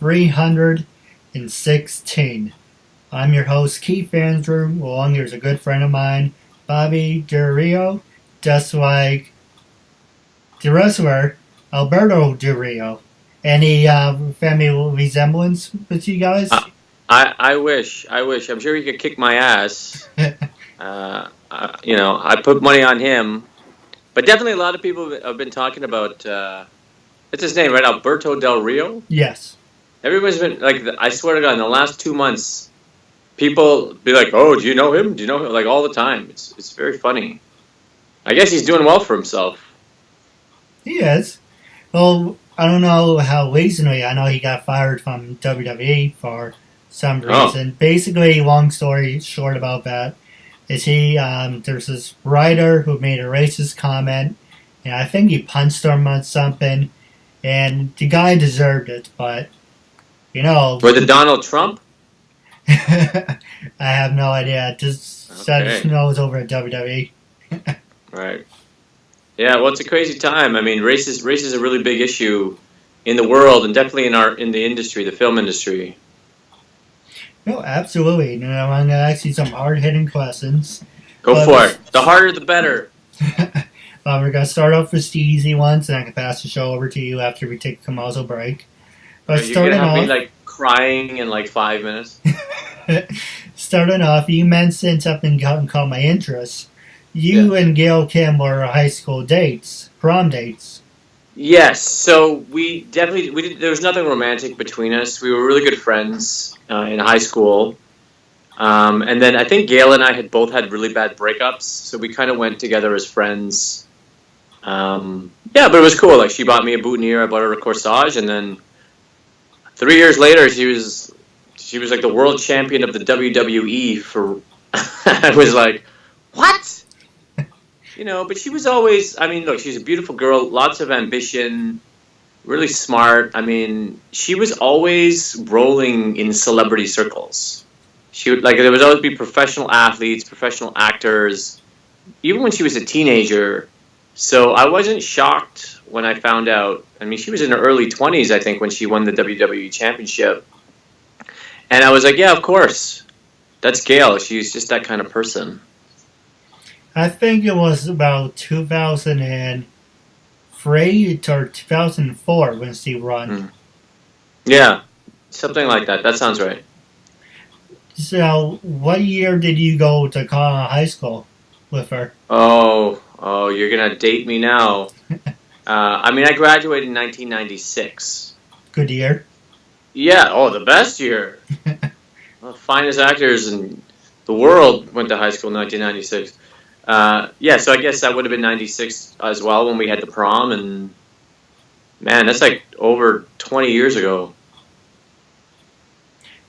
316. I'm your host, Keith Andrew. Along here's a good friend of mine, Bobby Del Rio, just like the wrestler, Alberto Del Rio. Any family resemblance with you guys? I wish. I'm sure he could kick my ass. I put money on him. But definitely a lot of people have been talking about, what's his name, right? Alberto Del Rio? Yes. Everybody's been, like, I swear to God, in the last 2 months, people be like, oh, do you know him? Do you know him? Like, all the time. It's very funny. I guess he's doing well for himself. He is. Well, I don't know how recently. I know he got fired from WWE for some reason. Basically, long story short about that is there's this writer who made a racist comment, and I think he punched him on something, and the guy deserved it, but, Was it Donald Trump? I have no idea. Just know it's over at WWE. Right. Yeah, well, it's a crazy time. I mean, race is a really big issue in the world, and definitely in the industry, the film industry. No, absolutely. I'm going to ask you some hard-hitting questions. Go for it. The harder, the better. We're going to start off with the easy ones, and I can pass the show over to you after we take a commercial break. But you're going to have me, like, crying in, like, 5 minutes? Starting off, you mentioned something called my interest. You and Gail Kim were high school dates, prom dates. Yes, so we did. There was nothing romantic between us. We were really good friends in high school, and then I think Gail and I had both had really bad breakups, so we kind of went together as friends. But it was cool. Like, she bought me a boutonniere, I bought her a corsage, and then 3 years later, she was like the world champion of the WWE for. I was like, what? But she was always, look, she's a beautiful girl, lots of ambition, really smart. She was always rolling in celebrity circles. There would always be professional athletes, professional actors, even when she was a teenager. So I wasn't shocked when I found out. She was in her early 20s, I think, when she won the WWE Championship. And I was like, yeah, of course. That's Gail. She's just that kind of person. I think it was about 2003 or 2004 when she won. Yeah, something like that. That sounds right. So, what year did you go to high school with her? Oh, you're going to date me now. I graduated in 1996. Good year. Yeah, the best year. The finest actors in the world went to high school in 1996. So I guess that would have been 96 as well when we had the prom, and man, that's like over 20 years ago.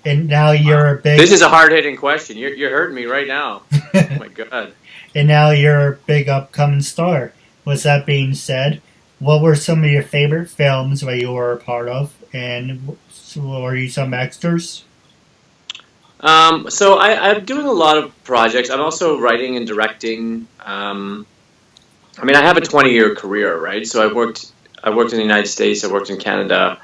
And now you're a big... This is a hard-hitting question. You're hurting me right now. Oh my God. And now you're a big upcoming star. With that being said, what were some of your favorite films that you were a part of, and were you some extras? So I'm doing a lot of projects. I'm also writing and directing. I have a 20-year career, right? So I worked in the United States. I worked in Canada.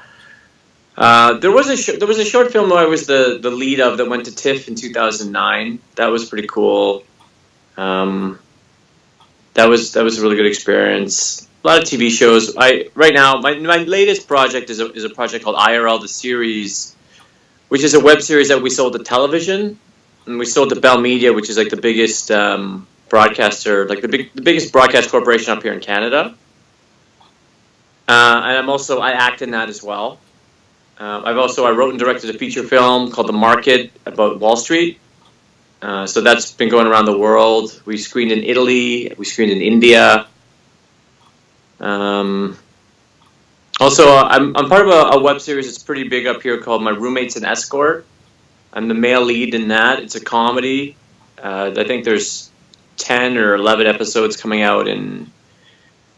There was a short film that I was the lead of that went to TIFF in 2009. That was pretty cool. That was a really good experience. A lot of TV shows. Right now my latest project is a project called IRL the Series, which is a web series that we sold to television, and we sold to Bell Media, which is like the biggest broadcaster, like the biggest broadcast corporation up here in Canada. And I act in that as well. I wrote and directed a feature film called The Market about Wall Street. So that's been going around the world. We screened in Italy. We screened in India. I'm part of a web series that's pretty big up here called My Roommate's an Escort. I'm the male lead in that. It's a comedy. I think there's 10 or 11 episodes coming out in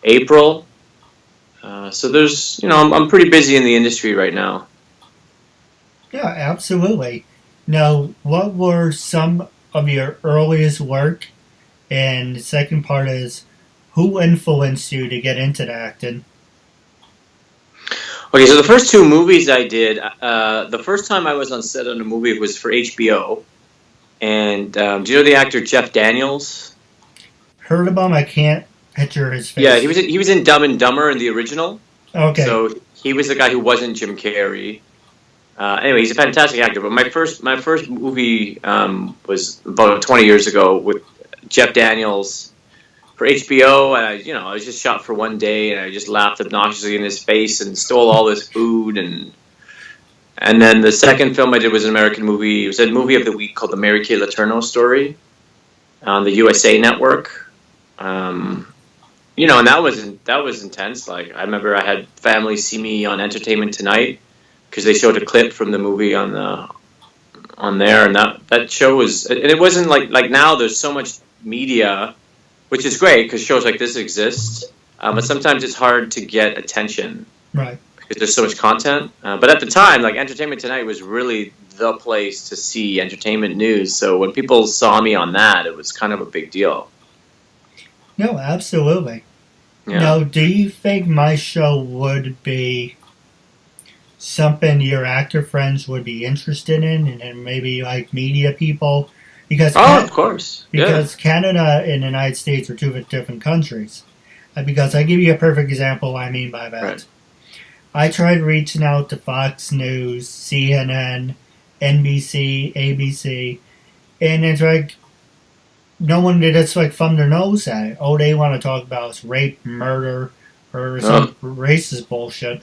April. So there's, I'm pretty busy in the industry right now. Yeah, absolutely. Now, what were some of your earliest work? And the second part is, who influenced you to get into the acting? Okay, so the first two movies I did, the first time I was on set on a movie was for HBO. And do you know the actor Jeff Daniels? Heard about him, I can't picture his Yeah, face. he was in Dumb and Dumber in the original. Okay. So he was the guy who wasn't Jim Carrey. Anyway, he's a fantastic actor. But my first movie was about 20 years ago with Jeff Daniels for HBO, and I was just shot for one day, and I just laughed obnoxiously in his face and stole all his food, and then the second film I did was an American movie. It was a movie of the week called The Mary Kay Letourneau Story on the USA Network. And that was intense. Like, I remember I had family see me on Entertainment Tonight because they showed a clip from the movie on there, and that show was, and it wasn't like now there's so much media, which is great because shows like this exist, but sometimes it's hard to get attention, right? Because there's so much content. But at the time, like, Entertainment Tonight was really the place to see entertainment news. So when people saw me on that, it was kind of a big deal. No, absolutely. Yeah. Now, do you think my show would be something your actor friends would be interested in, and maybe like media people? Because of course. Because Canada and the United States are two different countries. Because I give you a perfect example what I mean by that. Right. I tried reaching out to Fox News, CNN, NBC, ABC, and it's like no one did. It's like thumb their nose at it. Oh, they want to talk about rape, murder, or some racist bullshit.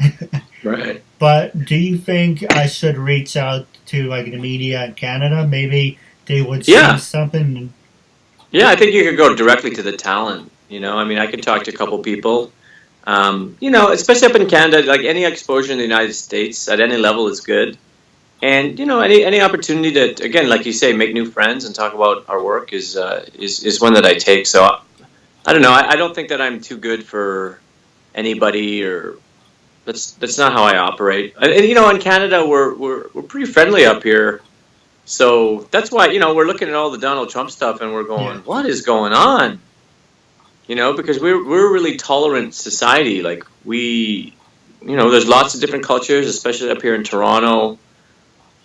Right. But do you think I should reach out to like the media in Canada? Maybe they would see something. Yeah, I think you could go directly to the talent. I mean, I could talk to a couple people. Especially up in Canada, like any exposure in the United States at any level is good. And any opportunity to, again, like you say, make new friends and talk about our work is one that I take. So I don't know. I don't think that I'm too good for anybody, or that's not how I operate. And in Canada, we're pretty friendly up here. So that's why we're looking at all the Donald Trump stuff and we're going, what is going on? Because we're a really tolerant society. Like, there's lots of different cultures, especially up here in Toronto.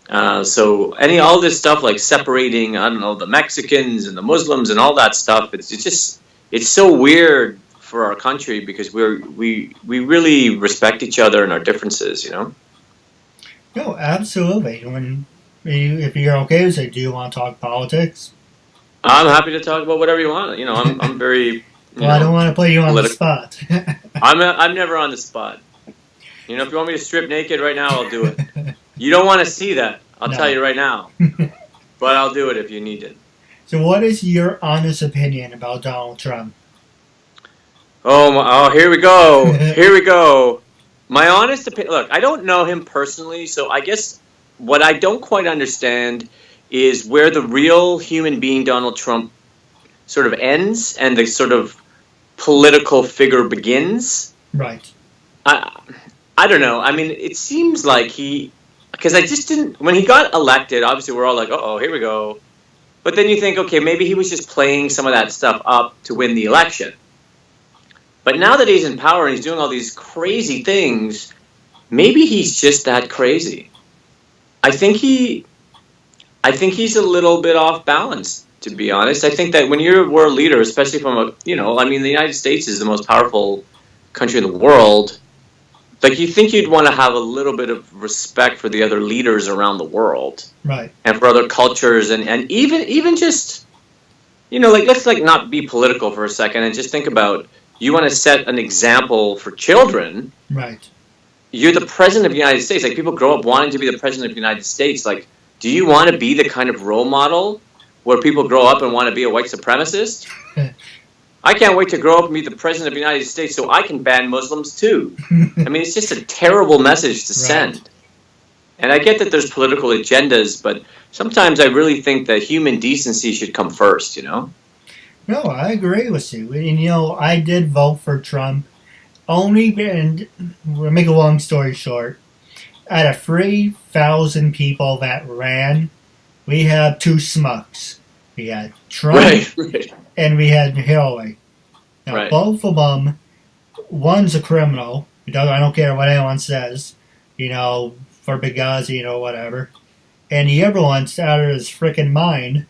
So all this stuff like separating, I don't know, the Mexicans and the Muslims and all that stuff, it's so weird for our country because we really respect each other and our differences, No, absolutely. If you're okay with it, do you want to talk politics? I'm happy to talk about whatever you want. I'm very... Well, I don't want to put you on the spot. I'm never on the spot. If you want me to strip naked right now, I'll do it. You don't want to see that. I'll tell you right now. But I'll do it if you need it. So what is your honest opinion about Donald Trump? Oh, here we go. Here we go. My honest opinion... Look, I don't know him personally, so I guess what I don't quite understand is where the real human being Donald Trump sort of ends and the sort of political figure begins. Right. I don't know. I mean, it seems like because I just didn't, when he got elected, obviously we're all like, uh-oh, here we go. But then you think, okay, maybe he was just playing some of that stuff up to win the election. But now that he's in power and he's doing all these crazy things, maybe he's just that crazy. I think he's a little bit off balance, to be honest. I think that when you're a world leader, especially from the United States is the most powerful country in the world. Like, you think you'd want to have a little bit of respect for the other leaders around the world. Right. And for other cultures and even just, let's not be political for a second and just think about, you want to set an example for children. Right. You're the president of the United States. Like, people grow up wanting to be the president of the United States. Like, do you want to be the kind of role model where people grow up and want to be a white supremacist? I can't wait to grow up and be the president of the United States so I can ban Muslims too. I mean, it's just a terrible message to send. Right. And I get that there's political agendas, but sometimes I really think that human decency should come first, No, I agree with you. And, I did vote for Trump. And we'll make a long story short. Out of 3,000 people that ran, we had two smucks. We had Trump and we had Hillary. Now, both of them, one's a criminal. I don't care what anyone says. for Benghazi, whatever. And he everyone's out of his freaking mind.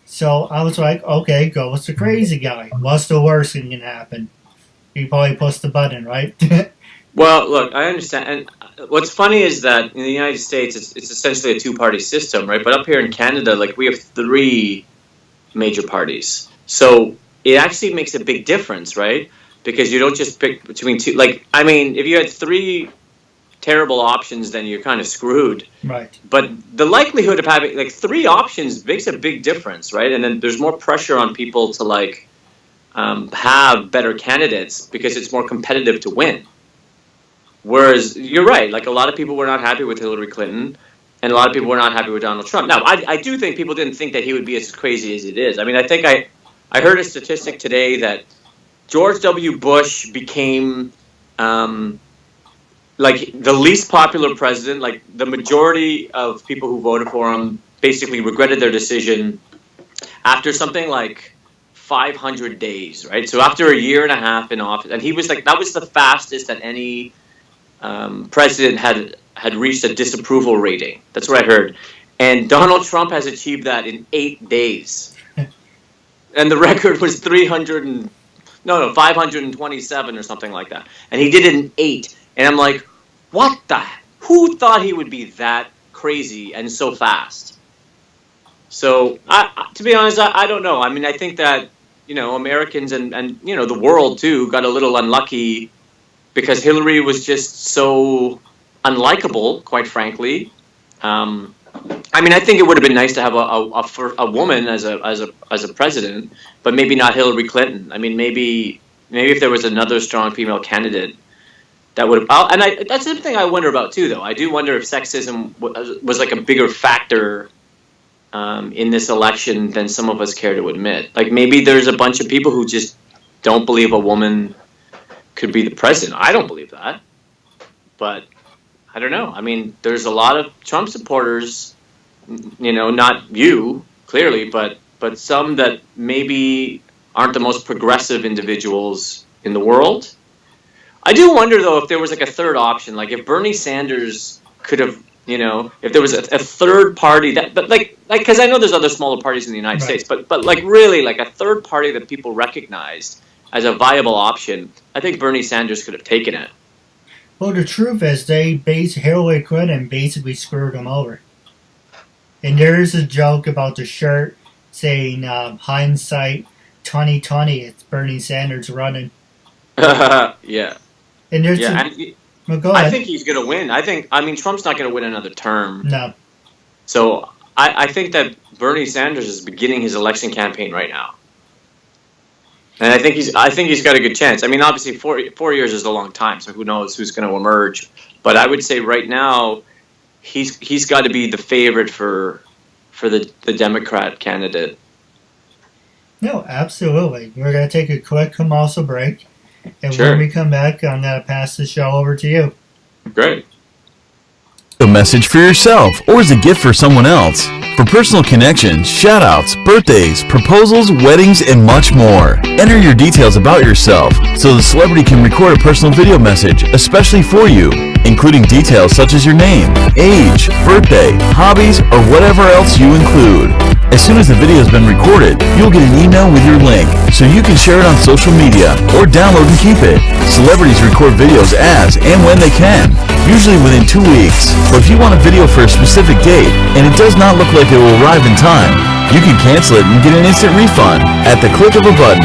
So I was like, okay, go with the crazy guy. What's the worst thing can happen? He probably push the button, right? Well, look, I understand. And what's funny is that in the United States, it's essentially a two-party system, right? But up here in Canada, we have 3 major parties. So it actually makes a big difference, right? Because you don't just pick between 2. If you had 3 terrible options, then you're kind of screwed. Right. But the likelihood of having 3 options makes a big difference, right? And then there's more pressure on people to have better candidates because it's more competitive to win. Whereas you're right, a lot of people were not happy with Hillary Clinton, and a lot of people were not happy with Donald Trump. Now, I do think people didn't think that he would be as crazy as it is. I mean, I think I heard a statistic today that George W. Bush became the least popular president. The majority of people who voted for him basically regretted their decision after something like 500 days, right? So after a year and a half in office, and he was that was the fastest that any president had reached a disapproval rating. That's what I heard. And Donald Trump has achieved that in 8 days. And the record was 527 or something like that. And he did it in 8. And I'm like, who thought he would be that crazy and so fast? So, to be honest, I don't know. I mean, I think that, Americans and the world, too, got a little unlucky because Hillary was just so unlikable, quite frankly. I think it would have been nice to have a woman as a president, but maybe not Hillary Clinton. I mean, maybe if there was another strong female candidate, that would have. And that's the thing I wonder about too, though. I do wonder if sexism was a bigger factor in this election than some of us care to admit. Maybe there's a bunch of people who just don't believe a woman could be the president. I don't believe that, but I don't know. I mean, there's a lot of Trump supporters, not you, clearly, but some that maybe aren't the most progressive individuals in the world. I do wonder, though, if there was a third option, if Bernie Sanders could have, if there was a third party because I know there's other smaller parties in the United States, but really a third party that people recognized as a viable option, I think Bernie Sanders could have taken it. Well, the truth is, Hillary Clinton basically screwed him over. And there's a joke about the shirt saying, hindsight 2020, it's Bernie Sanders running. Yeah. And there's go ahead. I think he's going to win. Trump's not going to win another term. No. So I think that Bernie Sanders is beginning his election campaign right now. And I think he's got a good chance. I mean, obviously, 4 years is a long time, so who knows who's going to emerge. But I would say right now, he's got to be the favorite for the Democrat candidate. No, absolutely. We're going to take a quick commercial break. And Sure. when we come back, I'm going to pass the show over to you. Great. A message for yourself or as a gift for someone else. For personal connections, shout-outs, birthdays, proposals, weddings, and much more. Enter your details about yourself so the celebrity can record a personal video message, especially for you, including details such as your name, age, birthday, hobbies, or whatever else you include. As soon as the video has been recorded, you'll get an email with your link so you can share it on social media or download and keep it. Celebrities record videos as and when they can, usually within 2 weeks. But if you want a video for a specific date and it does not look like it will arrive in time, you can cancel it and get an instant refund at the click of a button.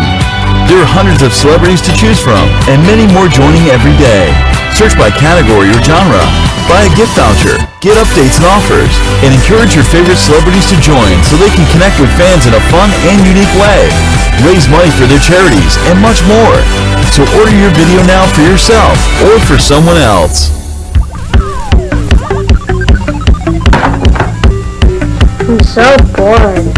There are hundreds of celebrities to choose from and many more joining every day. Search by category or genre, buy a gift voucher, get updates and offers, and encourage your favorite celebrities to join so they can connect with fans in a fun and unique way. Raise money for their charities and much more. So order your video now for yourself or for someone else. I'm so bored.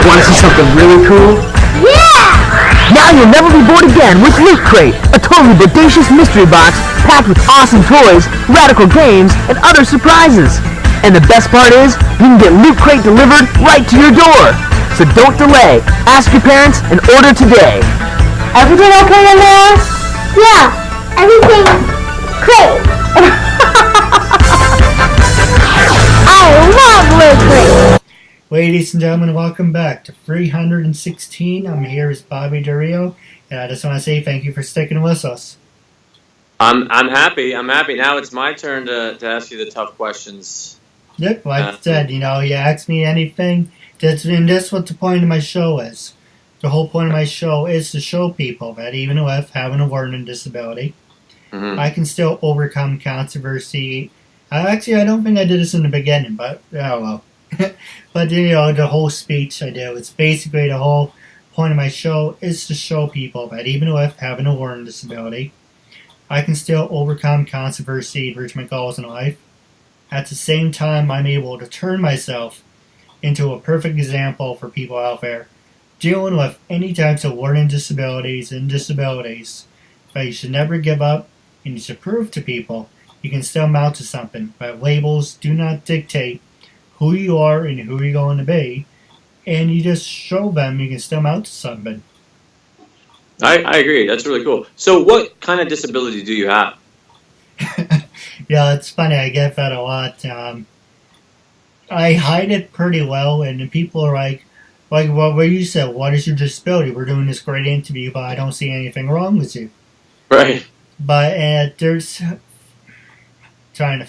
Want to see something really cool? Yeah! Now you'll never be bored again with Loot Crate, a totally bodacious mystery box packed with awesome toys, radical games, and other surprises. And the best part is, you can get Loot Crate delivered right to your door. So don't delay. Ask your parents and order today. Everything okay in there? Yeah, everything great. I love Loot Crate. Ladies and gentlemen, welcome back to 316. I'm here with Bobby Del Rio, and I just want to say thank you for sticking with us. I'm happy. I'm happy. Now it's my turn to ask you the tough questions. Yep, like I said, you ask me anything. That's what the point of my show is. The whole point of my show is to show people that even with having a learning disability, I can still overcome controversy. Actually, I don't think I did this in the beginning, but oh well. But the whole speech I did, it's basically the whole point of my show is to show people that even with having a learning disability, I can still overcome controversy and reach my goals in life. At the same time, I'm able to turn myself into a perfect example for people out there dealing with any types of learning disabilities and disabilities. But you should never give up, and you should prove to people you can still amount to something. But labels do not dictate who you are and who you're going to be, and you just show them you can still amount to something. I agree. That's really cool. So what kind of disability do you have? Yeah, it's funny. I get that a lot. I hide it pretty well, and people are like, well, what you said, what is your disability? We're doing this great interview, but I don't see anything wrong with you. Right. But there's, trying to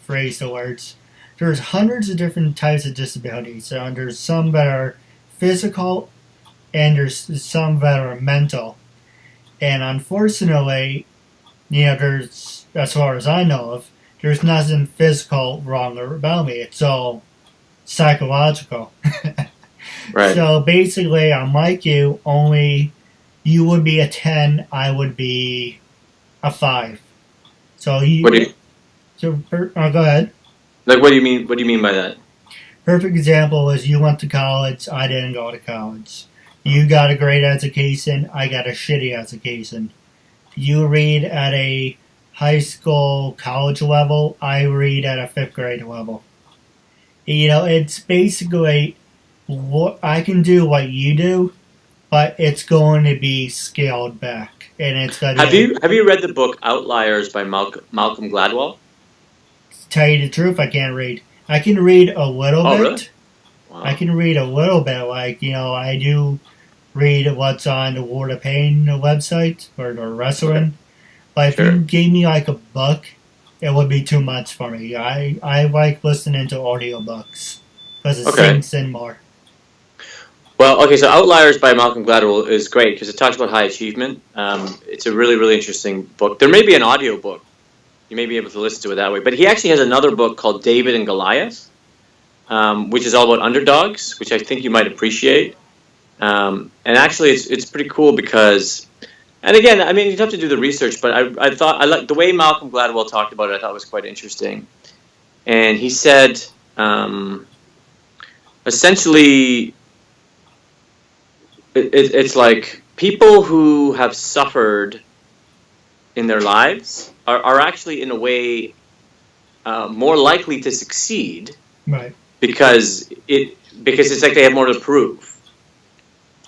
phrase the words, there's hundreds of different types of disabilities. So there's some that are physical, and there's some that are mental. And unfortunately, there's, as far as I know of, there's nothing physical wrong about me. It's all psychological. Right. So basically, I'm like you, only you would be a 10, I would be a 5. So go ahead. Like, what do you mean? What do you mean by that? Perfect example is you went to college, I didn't go to college. You got a great education, I got a shitty education. You read at a high school, college level, I read at a 5th grade level. It's basically what I can do what you do, but it's going to be scaled back. And it's going to Have you read the book Outliers by Malcolm Gladwell? To tell you the truth, I can't read. I can read a little bit. Really? Wow. I can read a little bit. Like, I do read what's on the World of Pain website or the wrestling. Okay. But if you gave me like a book, it would be too much for me. I like listening to audiobooks because it sinks in more. Well, okay, so Outliers by Malcolm Gladwell is great because it talks about high achievement. It's a really, really interesting book. There may be an audio book. You may be able to listen to it that way. But he actually has another book called David and Goliath, which is all about underdogs, which I think you might appreciate. And actually, it's pretty cool because, and again, I mean, you'd have to do the research, but I thought, I like the way Malcolm Gladwell talked about it, I thought was quite interesting. And he said, essentially, it's like people who have suffered in their lives are actually, in a way, more likely to succeed, right? Because it's like they have more to prove.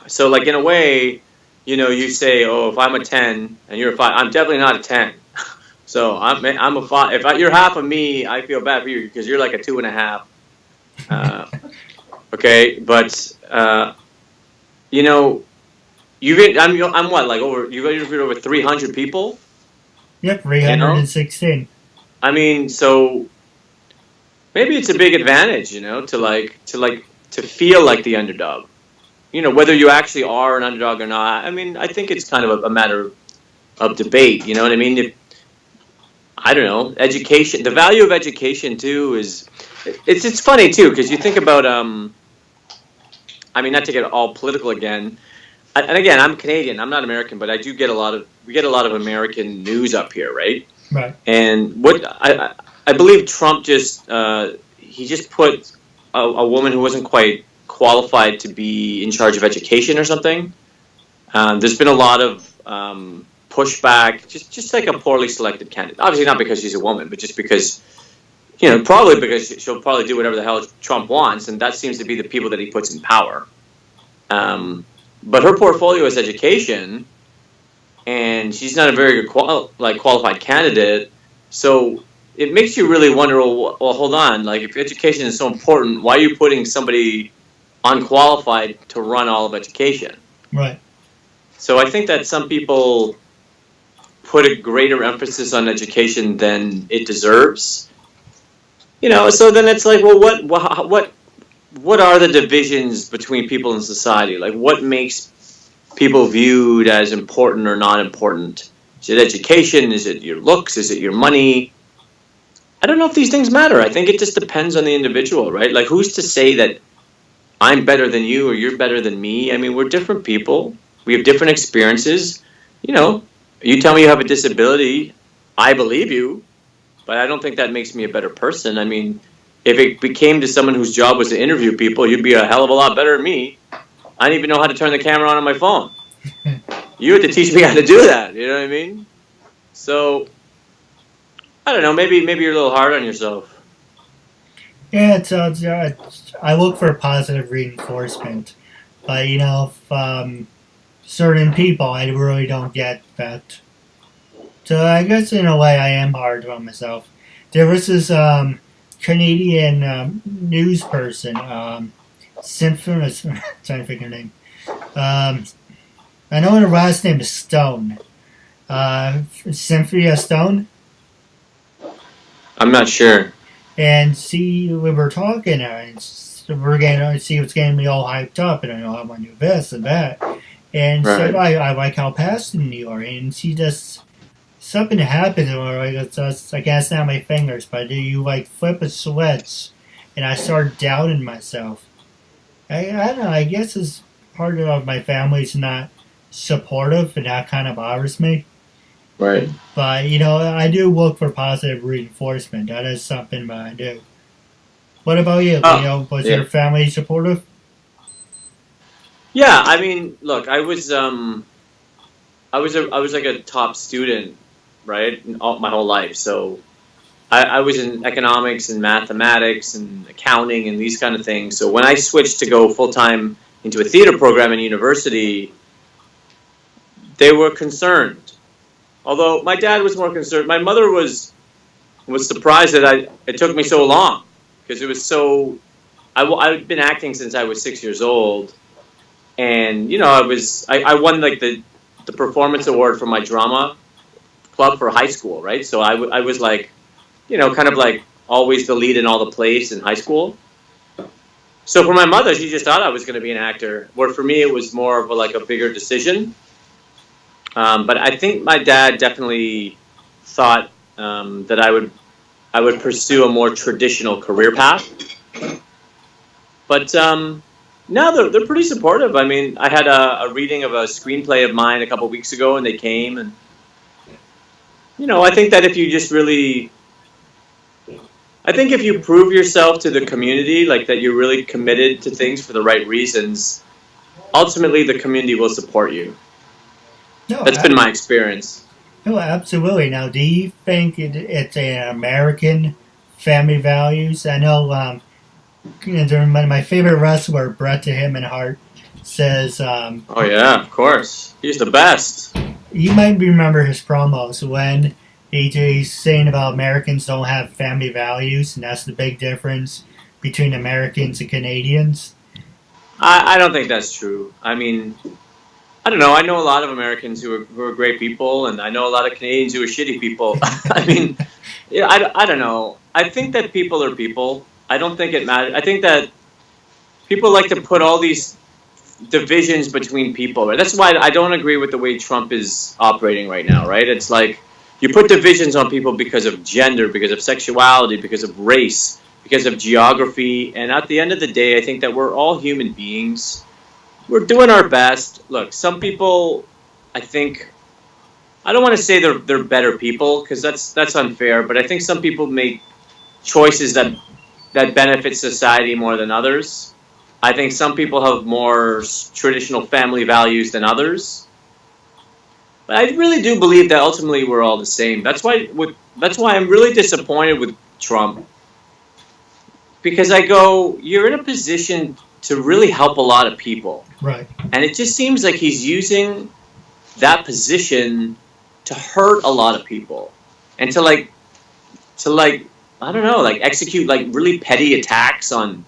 So, like, in a way, you say, oh, if I'm a 10 and you're a 5, I'm definitely not a 10. So I'm a 5. If you're half of me, I feel bad for you because you're like a 2.5. Okay, but I'm what, like you've interviewed over 300 people. Yep, 316. I mean, so maybe it's a big advantage, to feel like the underdog. Whether you actually are an underdog or not. I mean, I think it's kind of a matter of debate. You know what I mean? I don't know. Education. The value of education too is it's funny too because you think about I mean, not to get all political again. And again, I'm Canadian. I'm not American, but we get a lot of American news up here, right? Right. And what I believe Trump he just put a woman who wasn't quite qualified to be in charge of education or something. There's been a lot of pushback, just like a poorly selected candidate. Obviously not because she's a woman, but just because, probably because she'll probably do whatever the hell Trump wants, and that seems to be the people that he puts in power. But her portfolio is education, and she's not a very good qualified candidate. So it makes you really wonder, well, hold on, like if education is so important, why are you putting somebody unqualified to run all of education? Right. So I think that some people put a greater emphasis on education than it deserves. So then it's like, well, what are the divisions between people in society? Like, what makes people viewed as important or not important? Is it education? Is it your looks? Is it your money? I don't know if these things matter. I think it just depends on the individual, right? Like, who's to say that I'm better than you or you're better than me? I mean, we're different people. We have different experiences. You tell me you have a disability, I believe you, but I don't think that makes me a better person. I mean, if it became to someone whose job was to interview people, you'd be a hell of a lot better than me. I don't even know how to turn the camera on my phone. You had to teach me how to do that. You know what I mean? So, I don't know. Maybe you're a little hard on yourself. Yeah, I look for positive reinforcement. But, if, certain people, I really don't get that. So I guess in a way I am hard on myself. There was this Canadian news person, Cynthia, trying to think her name. I know her last name is Stone. Cynthia Stone? I'm not sure. And we were talking, and we're getting, she was getting me all hyped up, and I know I want to do this and that. And right. So I like how passionate you are, and she just, something happened to her, I can't snap my fingers, but you flip a switch, and I started doubting myself. I don't know, I guess it's part of my family's not supportive, and that kind of bothers me. Right. But, I do look for positive reinforcement. That is something that I do. What about you? Was your family supportive? Yeah, I mean, look, I was like a top student, right, my whole life. So I was in economics and mathematics and accounting and these kind of things. So when I switched to go full time into a theater program in university, they were concerned. Although my dad was more concerned. My mother was surprised that it took me so long, because it was so. I've been acting since I was 6 years old. And I won the performance award for my drama club for high school, right? So I was kind of like always the lead in all the plays in high school. So for my mother, she just thought I was going to be an actor. Where for me, it was more of a bigger decision. But I think my dad definitely thought that I would pursue a more traditional career path. But no, they're pretty supportive. I mean, I had a reading of a screenplay of mine a couple weeks ago, and they came, and I think that if you just really, I think if you prove yourself to the community, like that you're really committed to things for the right reasons, ultimately the community will support you. No, that's been my experience. No, absolutely. Now, do you think it's an American family values? I know my favorite wrestler, Bret the Hitman Hart, says... oh, yeah, of course. He's the best. You might remember his promos when he's saying about Americans don't have family values, and that's the big difference between Americans and Canadians. I don't think that's true. I mean... I don't know. I know a lot of Americans who are great people, and I know a lot of Canadians who are shitty people. I mean, I don't know. I think that people are people. I don't think it matters. I think that people like to put all these divisions between people. Right? That's why I don't agree with the way Trump is operating right now, right? It's like you put divisions on people because of gender, because of sexuality, because of race, because of geography. And at the end of the day, I think that we're all human beings. We're doing our best. Look, some people, I think, I don't want to say they're better people, because that's unfair, but I think some people make choices that benefit society more than others. I think some people have more traditional family values than others. But I really do believe that ultimately we're all the same. That's why I'm really disappointed with Trump. because I go, you're in a position to really help a lot of people. Right. And it just seems like he's using that position to hurt a lot of people and to I don't know, like execute like really petty attacks on,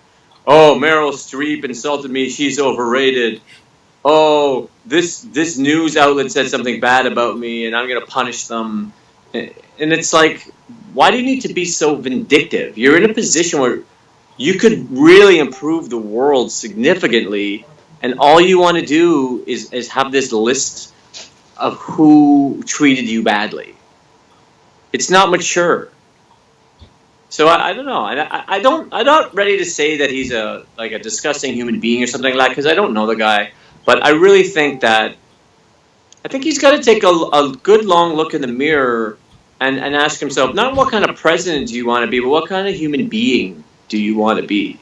oh, Meryl Streep insulted me, she's overrated. Oh, this news outlet said something bad about me and I'm going to punish them. And it's like, why do you need to be so vindictive? You're in a position where you could really improve the world significantly, and all you want to do is have this list of who treated you badly. It's not mature. So I don't know. I'm not ready to say that he's a disgusting human being or something like that, because I don't know the guy. But I really think he's got to take a good long look in the mirror and ask himself, not what kind of president do you want to be, but what kind of human being do you want to be?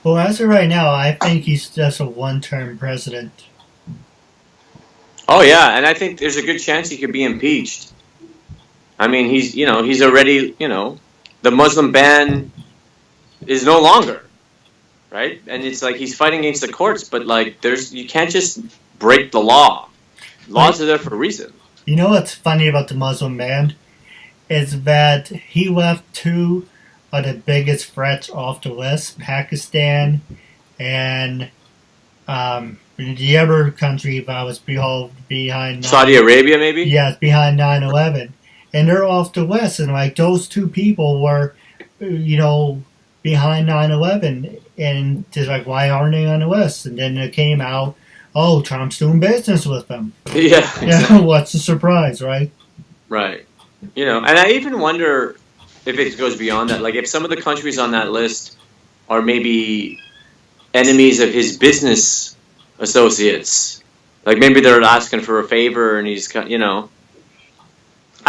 Well, as of right now, I think he's just a one-term president. Oh yeah, and I think there's a good chance he could be impeached. I mean, he's already, the Muslim ban is no longer, right? And it's like he's fighting against the courts, but like you can't just break the law. Laws are there for a reason. You know what's funny about the Muslim ban is that he left two of the biggest threats off the list, Pakistan and the other country that was behind Saudi Arabia, maybe? Yes, behind 9/11. And they're off the list, and like those two people were, behind 9/11, and just like, why aren't they on the list? And then it came out, oh, Trump's doing business with them. Yeah. Exactly. What's the surprise, right? Right. And I even wonder if it goes beyond that. Like, if some of the countries on that list are maybe enemies of his business associates. Like, maybe they're asking for a favor, and he's, I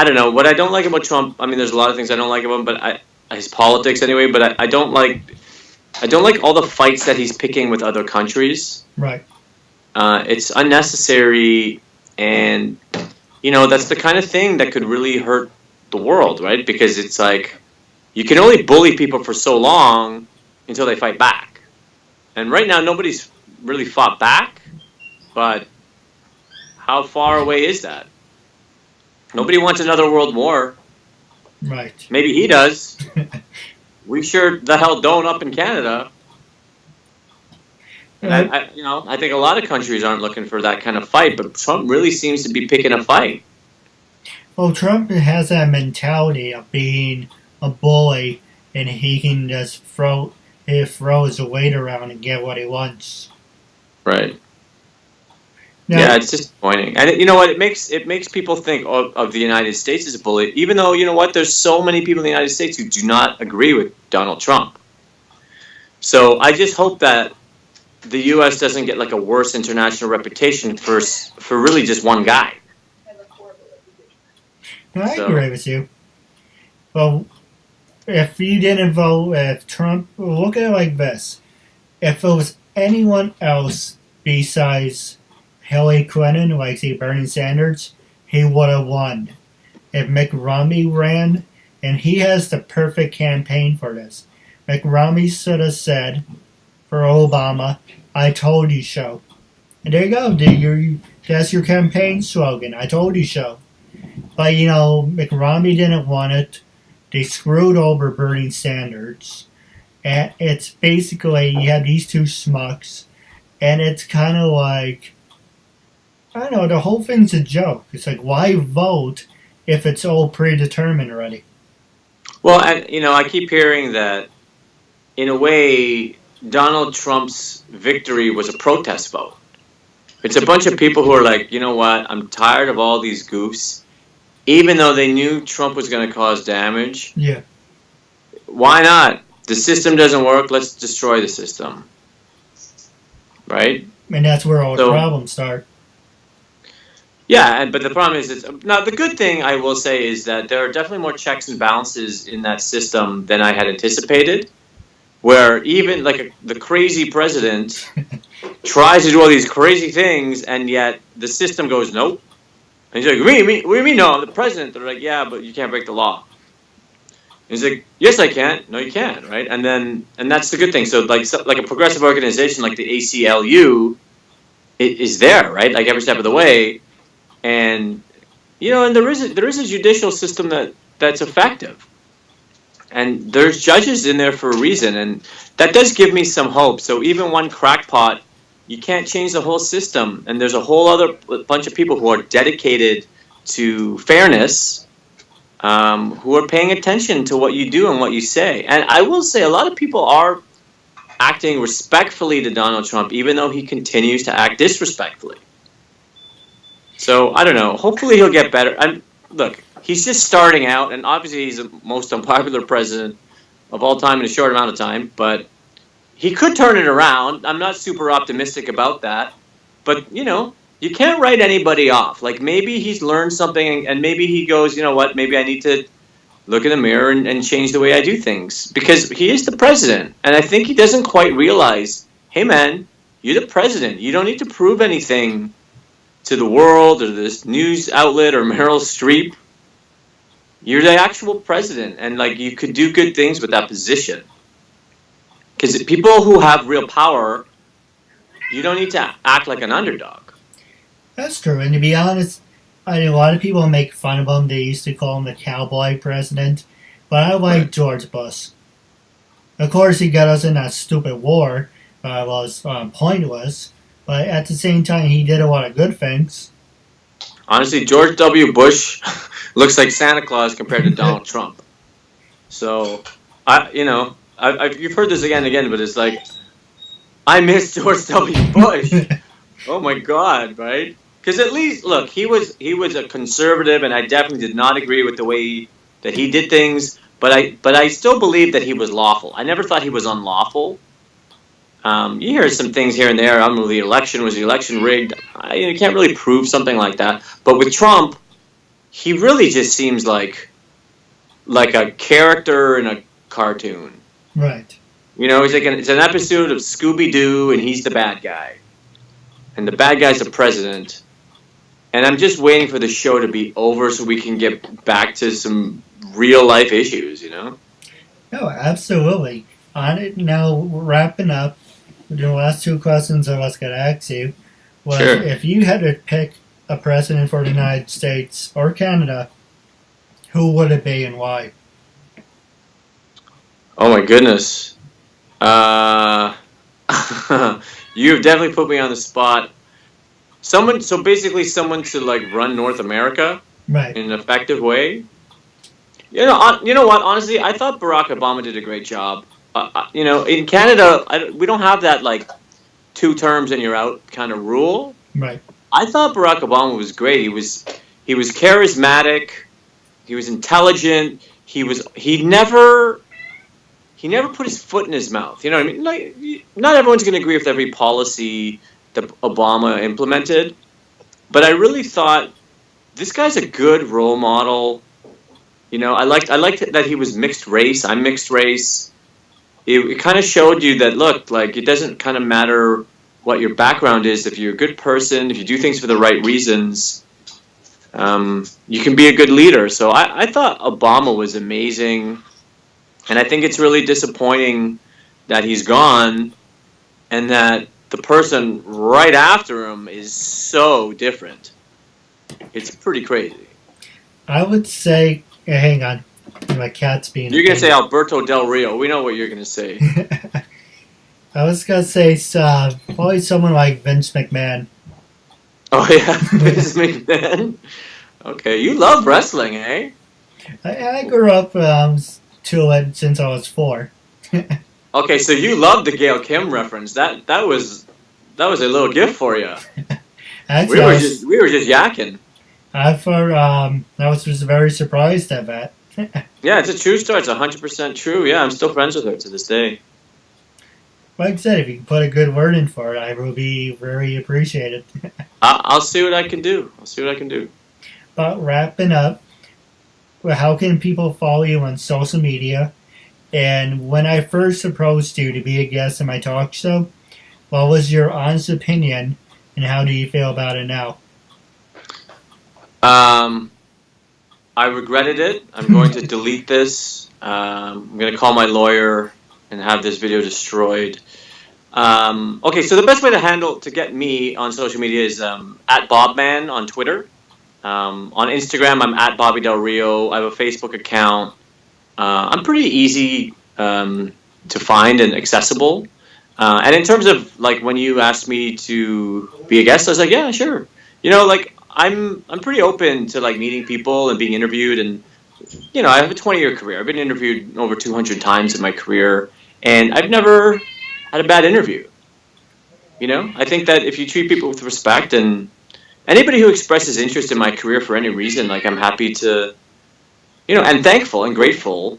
don't know. What I don't like about Trump, I mean, there's a lot of things I don't like about him, but his politics anyway, but I don't like all the fights that he's picking with other countries. Right. It's unnecessary, and that's the kind of thing that could really hurt the world, right? Because it's like you can only bully people for so long until they fight back. And right now nobody's really fought back, but how far away is that? Nobody wants another world war. Right. Maybe he does. We sure the hell don't up in Canada. And I think a lot of countries aren't looking for that kind of fight, but Trump really seems to be picking a fight. Well, Trump has that mentality of being a bully, and he can just throw his weight around and get what he wants. Right. Now, yeah, it's disappointing. And you know what? It makes people think of the United States as a bully, even though, you know what, there's so many people in the United States who do not agree with Donald Trump. So I just hope that the U.S. doesn't get like a worse international reputation for really just one guy. I agree with you. Well, if you didn't vote with Trump, look at it like this. If it was anyone else besides Hillary Clinton, like say Bernie Sanders, he would have won. If Mitt Romney ran, and he has the perfect campaign for this. Mitt Romney should have said, for Obama, I told you so. And there you go. That's your campaign slogan. I told you so. But, Mitt Romney didn't want it. They screwed over Bernie Sanders. And it's basically, you have these two schmucks. And it's kind of like, I don't know, the whole thing's a joke. It's like, why vote if it's all predetermined already? Well, I keep hearing that, in a way, Donald Trump's victory was a protest vote. It's a bunch of people who are like, you know what, I'm tired of all these goofs. Even though they knew Trump was going to cause damage. Yeah. Why not? The system doesn't work, let's destroy the system. Right? And that's where all the problems start. Yeah, but the problem is, now the good thing I will say is that there are definitely more checks and balances in that system than I had anticipated. Where even like the crazy president tries to do all these crazy things, and yet the system goes, nope. And he's like, what do you mean? No, I'm the president. They're like, yeah, but you can't break the law. He's like, yes, I can. No, you can't, right? And that's the good thing. So like a progressive organization like the ACLU is there, right? Like every step of the way, and and there is a judicial system that's effective, and there's judges in there for a reason, and that does give me some hope. So even one crackpot, you can't change the whole system, and there's a whole other bunch of people who are dedicated to fairness, who are paying attention to what you do and what you say. And I will say a lot of people are acting respectfully to Donald Trump, even though he continues to act disrespectfully. So, I don't know. Hopefully he'll get better. Look, he's just starting out, and obviously he's the most unpopular president of all time in a short amount of time, but he could turn it around. I'm not super optimistic about that. But, you can't write anybody off. Like, maybe he's learned something, and maybe he goes, you know what, maybe I need to look in the mirror and change the way I do things. Because he is the president, and I think he doesn't quite realize, hey, man, you're the president. You don't need to prove anything to the world or this news outlet or Meryl Streep. You're the actual president, and, like, you could do good things with that position. Because people who have real power, you don't need to act like an underdog. That's true, and to be honest, I know a lot of people make fun of him. They used to call him the cowboy president, but I like George Bush. Of course, he got us in that stupid war, was pointless, but at the same time, he did a lot of good things. Honestly, George W. Bush looks like Santa Claus compared to Donald Trump. So, you've heard this again and again, but it's like, I miss George W. Bush. Oh my God, right? Because at least, look, he was a conservative, and I definitely did not agree with the way that he did things. But I still believe that he was lawful. I never thought he was unlawful. You hear some things here and there. I don't know, was the election rigged? You can't really prove something like that. But with Trump, he really just seems like a character in a cartoon. Right. It's an episode of Scooby-Doo, and he's the bad guy. And the bad guy's the president. And I'm just waiting for the show to be over so we can get back to some real-life issues, No, absolutely. On it now, wrapping up, the last two questions I was going to ask you was, sure, if you had to pick a president for the United States or Canada, who would it be and why? Oh my goodness. You've definitely put me on the spot. Someone to like run North America, right, in an effective way. You know what? Honestly, I thought Barack Obama did a great job. In Canada, we don't have that like 2 terms and you're out kind of rule. Right. I thought Barack Obama was great. He was charismatic. He was intelligent. He never put his foot in his mouth. You know what I mean? Like, not everyone's going to agree with every policy that Obama implemented, but I really thought this guy's a good role model. I liked that he was mixed race. I'm mixed race. It kind of showed you that, look, like, it doesn't kind of matter what your background is. If you're a good person, if you do things for the right reasons, you can be a good leader. So I thought Obama was amazing. And I think it's really disappointing that he's gone and that the person right after him is so different. It's pretty crazy. I would say, hang on, my cat's being... You're going to say Alberto Del Rio. We know what you're going to say. I was going to say probably someone like Vince McMahon. Oh, yeah, Vince McMahon. Okay, you love wrestling, eh? I grew up to it since I was 4. Okay, so you love the Gail Kim reference. That was a little gift for you. We were just yakking. I was just very surprised at that. Yeah, it's a true story. It's 100% true. Yeah, I'm still friends with her to this day. Like I said, if you can put a good word in for it, I will be very appreciated. I'll see what I can do. But wrapping up, how can people follow you on social media? And when I first approached you to be a guest in my talk show, what was your honest opinion, and how do you feel about it now? I regretted it. I'm going to delete this. I'm going to call my lawyer and have this video destroyed. Okay, so the best way to get me on social media is at Bobman on Twitter. On Instagram, I'm at Bobby Del Rio. I have a Facebook account. I'm pretty easy to find and accessible. And in terms of like when you asked me to be a guest, I was like, yeah, sure. You know, like I'm pretty open to like meeting people and being interviewed. And you know, I have a 20-year career. I've been interviewed over 200 times in my career, and I've never had a bad interview. You know, I think that if you treat people with respect, and anybody who expresses interest in my career for any reason, like I'm happy to, you know, and thankful and grateful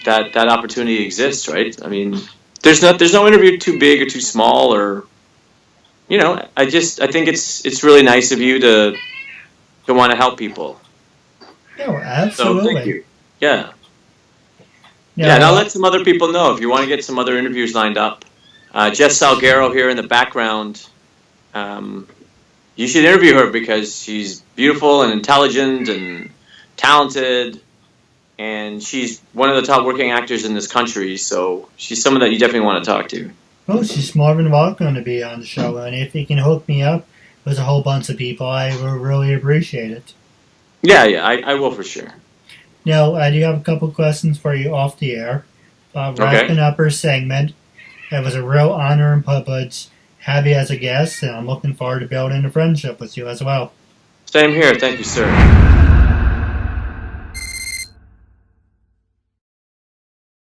that that opportunity exists, right? I mean, there's no interview too big or too small, or, you know, I think it's really nice of you to want to help people. No, absolutely. So thank you. Yeah. Yeah, and I'll let some other people know if you want to get some other interviews lined up. Jess Salguero here in the background. You should interview her because she's beautiful and intelligent and talented, and she's one of the top working actors in this country, so she's someone that you definitely want to talk to. Oh, she's more than welcome to be on the show, and if you can hook me up with a whole bunch of people, I will really appreciate it. Yeah, I will for sure. Now, I do have a couple questions for you off the air. Wrapping up our segment, it was a real honor and privilege to have you as a guest, and I'm looking forward to building a friendship with you as well. Same here. Thank you, sir.